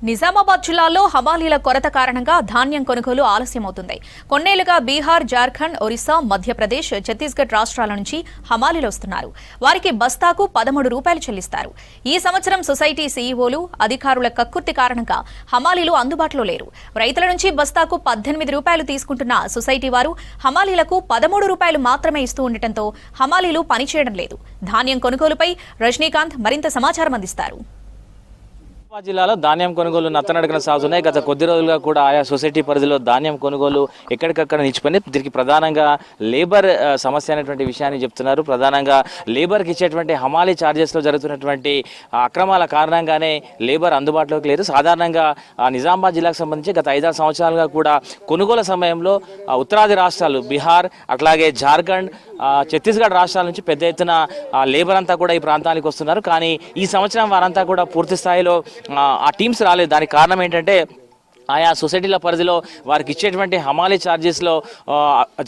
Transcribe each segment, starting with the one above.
నిజామాబాద్ జిల్లాలో హమాలీల కొరత కారణంగా ధాన్యం కొనుగోలు ఆలస్యమవుతుంది. కొన్నేళ్లుగా బీహార్, జార్ఖండ్, ఒరిస్సా, మధ్యప్రదేశ్, ఛత్తీస్గఢ్ రాష్ట్రాల నుంచి హమాలీలు వస్తున్నారు. వారికి బస్తాకు 13 రూపాయలు చెల్లిస్తారు. ఈ సంవత్సరం సొసైటీ సీఈఓలు, అధికారుల కక్కుర్తి కారణంగా హమాలీలు అందుబాటులో లేరు. రైతుల నుంచి బస్తాకు 18 రూపాయలు తీసుకుంటున్న సొసైటీ వారు హమాలీలకు 13 రూపాయలు మాత్రమే ఇస్తూ ఉండటంతో హమాలీలు పనిచేయడం లేదు. ధాన్యం కొనుగోలుపై రజనీకాంత్ మరింత సమాచారం అందిస్తారు. జిల్లాలో ధాన్యం కొనుగోలు నత్తనడకన సాగుతున్నాయి. గత కొద్ది రోజులుగా కూడా ఆయా సొసైటీ పరిధిలో ధాన్యం కొనుగోలు ఎక్కడికక్కడ నిలిచిపోయింది. దీనికి ప్రధానంగా లేబర్ సమస్య అనేటువంటి విషయాన్ని చెప్తున్నారు. ప్రధానంగా లేబర్కి ఇచ్చేటువంటి హమాలీ ఛార్జెస్లో జరుగుతున్నటువంటి అక్రమాల కారణంగానే లేబర్ అందుబాటులోకి లేరు. సాధారణంగా నిజామాబాద్ జిల్లాకు సంబంధించి గత 5-6 సంవత్సరాలుగా కూడా కొనుగోలు సమయంలో ఉత్తరాది రాష్ట్రాలు బీహార్, అట్లాగే జార్ఖండ్, ఛత్తీస్గఢ్ రాష్ట్రాల నుంచి పెద్ద ఎత్తున లేబర్ అంతా కూడా ఈ ప్రాంతానికి వస్తున్నారు. కానీ ఈ సంవత్సరం వారంతా కూడా పూర్తి స్థాయిలో ఆ టీమ్స్ రాలేదు. దానికి కారణం ఏంటంటే ఆయా సొసైటీల పరిధిలో వారికి ఇచ్చేటువంటి హమాలీ ఛార్జెస్లో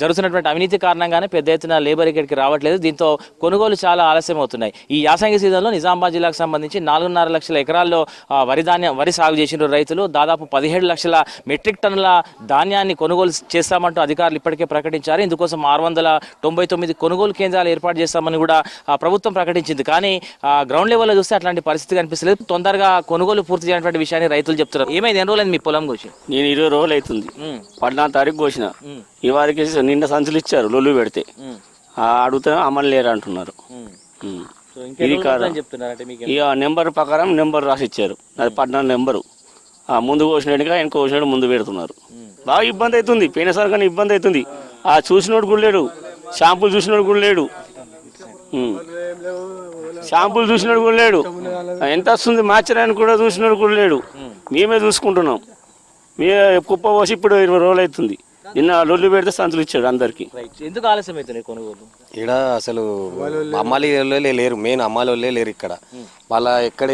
జరుగుతున్నటువంటి అవినీతి కారణంగానే పెద్ద ఎత్తున లేబర్ ఇక్కడికి రావట్లేదు. దీంతో కొనుగోలు చాలా ఆలస్యం అవుతున్నాయి. ఈ యాసంగి సీజన్లో నిజామాబాద్ జిల్లాకు సంబంధించి 4.5 లక్షల ఎకరాల్లో వరి సాగు చేసిన రైతులు దాదాపు 17 లక్షల మెట్రిక్ టన్నుల ధాన్యాన్ని కొనుగోలు చేస్తామంటూ అధికారులు ఇప్పటికే ప్రకటించారు. ఇందుకోసం 699 కొనుగోలు కేంద్రాలు ఏర్పాటు చేస్తామని కూడా ప్రభుత్వం ప్రకటించింది. కానీ గ్రౌండ్ లెవెల్లో చూస్తే అట్లాంటి పరిస్థితి కనిపిస్తలేదు. తొందరగా కొనుగోలు పూర్తి చేయనటువంటి విషయాన్ని రైతులు చెప్తున్నారు. ఏమైంది, ఎన్ని రోజులైంది మీ పొలం? నేను 20 రోజులు అవుతుంది. 14వ తారీఖు కోసిన. ఈ వారికి నిండా సంచులు ఇచ్చారు లొల్లు పెడితే. అడిగితే అమలు లేరు అంటున్నారు. ఇది కాదు. ఇక నెంబర్ ప్రకారం నెంబర్ రాసి ఇచ్చారు. అది 14 నెంబరు. ముందు కోసినట్టుగా వెనక కోసినట్టు ముందు పెడుతున్నారు. బాగా ఇబ్బంది అవుతుంది. పోయినసారి కానీ ఇబ్బంది అవుతుంది. చూసినోడు కూడా లేడు, షాంపులు చూసినోడు కూడా లేడు, షాంపులు చూసినోడు కూడా లేడు. ఎంత వస్తుంది మార్చడానికి కూడా చూసినోడు కూడా లేడు. మేమే చూసుకుంటున్నాం. కుప్ప పోసి ఇప్పుడు 20 రోజులు అవుతుంది. నిన్న లొల్లు పెడితే సంచులు ఇచ్చాడు అందరికి. ఎందుకు ఆలస్యం అవుతుంది కొనుగోలు? ఇక్కడ అసలు అమ్మాలి లేరు, మెయిన్ అమ్మాలి లేరు ఇక్కడ. వాళ్ళ ఎక్కడ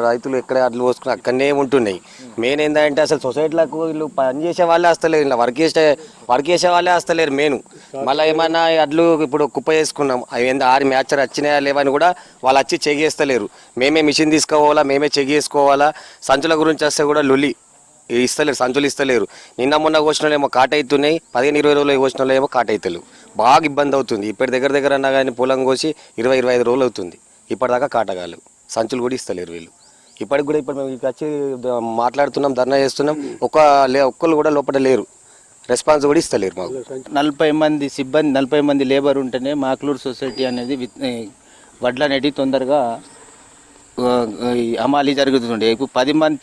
రైతులు ఎక్కడ అడ్లు పోసుకుని అక్కడనే ఉంటున్నాయి. మెయిన్ ఏంటంటే అసలు సొసైటీలకు వీళ్ళు పనిచేసే వాళ్ళే వస్తలేరు, ఇలా వర్క్ చేసే వాళ్ళే వస్తలేరు మెయిన్. మళ్ళీ ఏమన్నా అడ్లు ఇప్పుడు కుప్ప చేసుకున్నాం, అవి ఏందో 6 మ్యాచర్ వచ్చినాయా లేవని కూడా వాళ్ళు వచ్చి చెక్ చేస్తలేరు. మేమే మిషన్ తీసుకోవాలా, మేమే చెక్ చేసుకోవాలా. సంచుల గురించి వస్తే కూడా లొల్లి ఇస్తలేరు, సంచులు ఇస్తలేరు. నిన్న మొన్న కోసిన ఏమో కాట అవుతున్నాయి, 15-20 రోజులు కోసిన ఏమో కాట అవుతలేవు. బాగా ఇబ్బంది అవుతుంది. ఇప్పటి దగ్గర అన్నా కానీ పొలం కోసి 20-25 రోజులు అవుతుంది. ఇప్పటిదాకా కాటగాలు సంచులు కూడా ఇస్తలేరు వీళ్ళు. ఇప్పటికి కూడా ఇప్పుడు మేము వచ్చి మాట్లాడుతున్నాం, ధర్నా చేస్తున్నాం. ఒక్కళ్ళు కూడా లోపల లేరు, రెస్పాన్స్ కూడా ఇస్తలేరు మాకు. 40 మంది సిబ్బంది, 40 మంది లేబర్ ఉంటేనే మాక్లూర్ సొసైటీ అనేది వడ్లు అనేటివి తొందరగా అమాలి జరుగుతుండే. ఇప్పుడు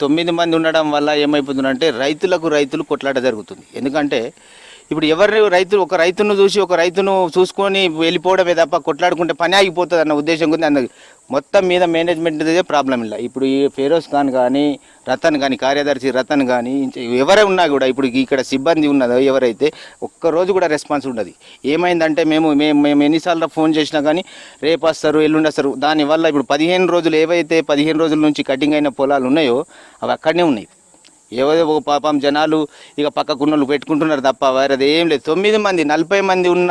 9 మంది ఉండడం వల్ల ఏమైపోతుందంటే రైతులు కొట్లాట జరుగుతుంది. ఎందుకంటే ఇప్పుడు ఒక రైతును చూసి ఒక రైతును చూసుకొని వెళ్ళిపోవడమే తప్ప కొట్లాడుకుంటే పని ఆగిపోతుంది అన్న ఉద్దేశం ఉంది. అన్న మొత్తం మీద మేనేజ్మెంట్ ప్రాబ్లం ಇಲ್ಲ. ఇప్పుడు ఈ ఫెరోజ్ ఖాన్ కానీ రతన్ కానీ, కార్యదర్శి రతన్ కానీ ఎవరే ఉన్నా కూడా ఇప్పుడు ఇక్కడ సిబ్బంది ఉన్నదో ఎవరైతే ఒక్కరోజు కూడా రెస్పాన్స్ ఉండదు. ఏమైందంటే మేము ఎన్నిసార్లు ఫోన్ చేసినా కానీ రేపు వస్తారు, ఎల్లుండి వస్తారు. దానివల్ల ఇప్పుడు 15 రోజులు ఏవైతే 15 రోజుల నుంచి కటింగ్ అయిన పొలాలు ఉన్నాయో అవి అక్కడనే ఉన్నాయి. ఏవో పాపం జనాలు ఇక పక్కకున్నోళ్ళు పెట్టుకుంటున్నారు తప్ప వేరేది ఏం లేదు. 9 మంది 40 మంది ఉన్న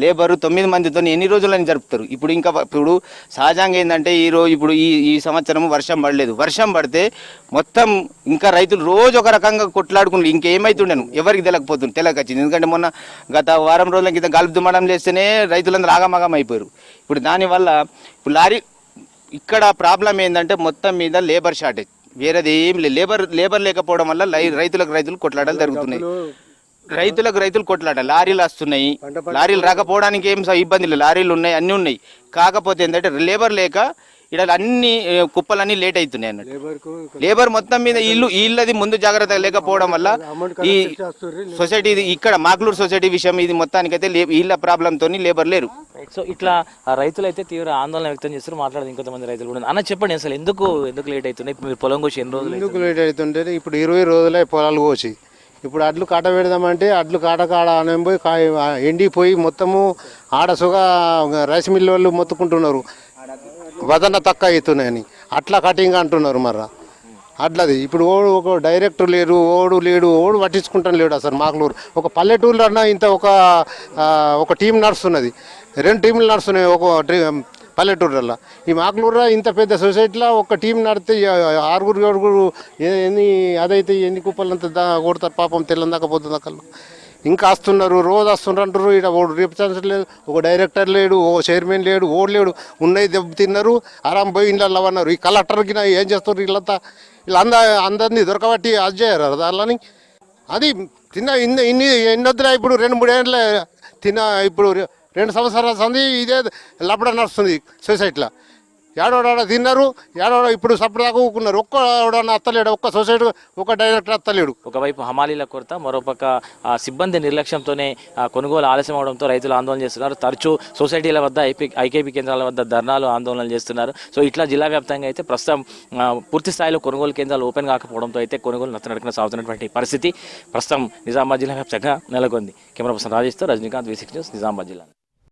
లేబరు 9 మందితో ఎన్ని రోజులని జరుపుతారు? ఇప్పుడు సహజంగా ఏంటంటే ఇప్పుడు ఈ సంవత్సరం వర్షం పడలేదు. వర్షం పడితే మొత్తం ఇంకా రైతులు రోజు ఒక రకంగా కొట్లాడుకున్నారు. ఇంకేమైతుండను ఎవరికి తెలియకొచ్చింది. ఎందుకంటే మొన్న గత వారం రోజుల కింద గలుపు దుమ్మడం చేస్తేనే రైతులందరూ ఆగమాగం అయిపోయారు. ఇప్పుడు దానివల్ల ఇప్పుడు ఇక్కడ ప్రాబ్లం ఏంటంటే మొత్తం మీద లేబర్ షార్టేజ్, వేరేది ఏం లేదు. లేబర్ లేకపోవడం వల్ల రైతులకు కొట్లాటలు జరుగుతున్నాయి. రైతులు కొట్లాట, లారీలు వస్తున్నాయి. లారీలు రాకపోవడానికి ఏం ఇబ్బంది లేదు, లారీలు ఉన్నాయి, అన్నీ ఉన్నాయి. కాకపోతే ఏంటంటే లేబర్ లేక ఇక్కడ అన్ని కుప్పలన్నీ లేట్ అవుతున్నాయి అన్నట్టు. లేబర్ మొత్తం మీద ఇళ్ళది ముందు జాగ్రత్త లేకపోవడం వల్ల ఈ సొసైటీ ఇక్కడ మాక్లూర్ సొసైటీ విషయం ఇది మొత్తానికైతే ఇళ్ళ ప్రాబ్లంతో లేబర్ లేరు. సో ఇట్లా రైతులు అయితే తీవ్ర ఆందోళన వ్యక్తం చేస్తారు. మాట్లాడదు ఇంకొంతమంది రైతులు కూడా. అన్న చెప్పండి, అసలు ఎందుకు లేట్ అవుతున్నాయి? మీరు పొలం కోసి ఎన్ని రోజులు ఎందుకు లేట్ అవుతుంటే ఇప్పుడు 20 రోజులే పొలాలు కోసి ఇప్పుడు అడ్లు కాట పెడదామంటే అడ్లు కాడ పోయి ఎండిపోయి మొత్తము ఆడసుగా రైస్ మిల్ వాళ్ళు మొత్తుకుంటున్నారు, వదన తక్కువ అవుతున్నాయని. అట్లా కటింగ్ అంటున్నారు. మర్రా అట్లది ఇప్పుడు ఒక డైరెక్టర్ లేరు, ఓడు పట్టించుకుంటాను లేడు అసలు. మాకులూరు ఒక పల్లెటూరులో అన్నా ఇంత ఒక టీం నడుస్తున్నది, 2 టీంలు నడుస్తున్నాయి. ఒక పల్లెటూరులో. ఈ మాకులూరులో ఇంత పెద్ద సొసైటీలో ఒక టీం నడితే 6 ఎన్ని అదైతే ఎన్ని కుప్పలంతా కొడతారు పాపం తెల్లందాకపోతుంది అక్కడ. ఇంకా వస్తున్నారు, రోజు వస్తున్నారు అంటారు. ఇక్కడ ఓ రిప్రజెంటేటివ్ లేదు, ఒక డైరెక్టర్ లేడు, ఓ చైర్మన్ లేడు, ఓడు లేడు. ఉన్నది దెబ్బ తిన్నారు, ఆరాం పోయి ఇంట్లో అన్నారు. ఈ కలెక్టర్కి ఏం చేస్తారు వీళ్ళంతా? అందరినీ దొరకబట్టి అది చేయరు దానిని. అది ఎన్నొద్దులే ఇప్పుడు 2-3 ఏళ్ళ ఇప్పుడు 2 సంవత్సరాల సంది ఇదే లపడ నడుస్తుంది సొసైటీలో. ఏడోడ తిన్నారు, ఏడోడ ఇప్పుడు సపరేట్గా ఊకున్నారు. ఒక్కడన్నా అత్తలేడు, ఒక్క సొసైటీ ఒక డైరెక్టర్ అత్తలేడు. ఒకవైపు హమాలీల కొరత, మరోపక్క సిబ్బంది నిర్లక్ష్యంతోనే కొనుగోలు ఆలస్యం అవడంతో రైతులు ఆందోళన చేస్తున్నారు. తరచూ సొసైటీల వద్ద ఐకేపీ కేంద్రాల వద్ద ధర్నాలు, ఆందోళనలు చేస్తున్నారు. సో ఇట్లా జిల్లా వ్యాప్తంగా అయితే ప్రస్తుతం పూర్తి స్థాయిలో కొనుగోలు కేంద్రాలు ఓపెన్ కాకపోవడంతో అయితే కొనుగోలు నత్తనడకన సాగుతున్నటువంటి పరిస్థితి ప్రస్తుతం నిజామాబాద్ జిల్లా వ్యాప్తంగా నెలకొంది. కెమెరా పర్సన్ రాజేష్తో రజనీకాంత్, V6 న్యూస్, నిజామాబాద్ జిల్లా.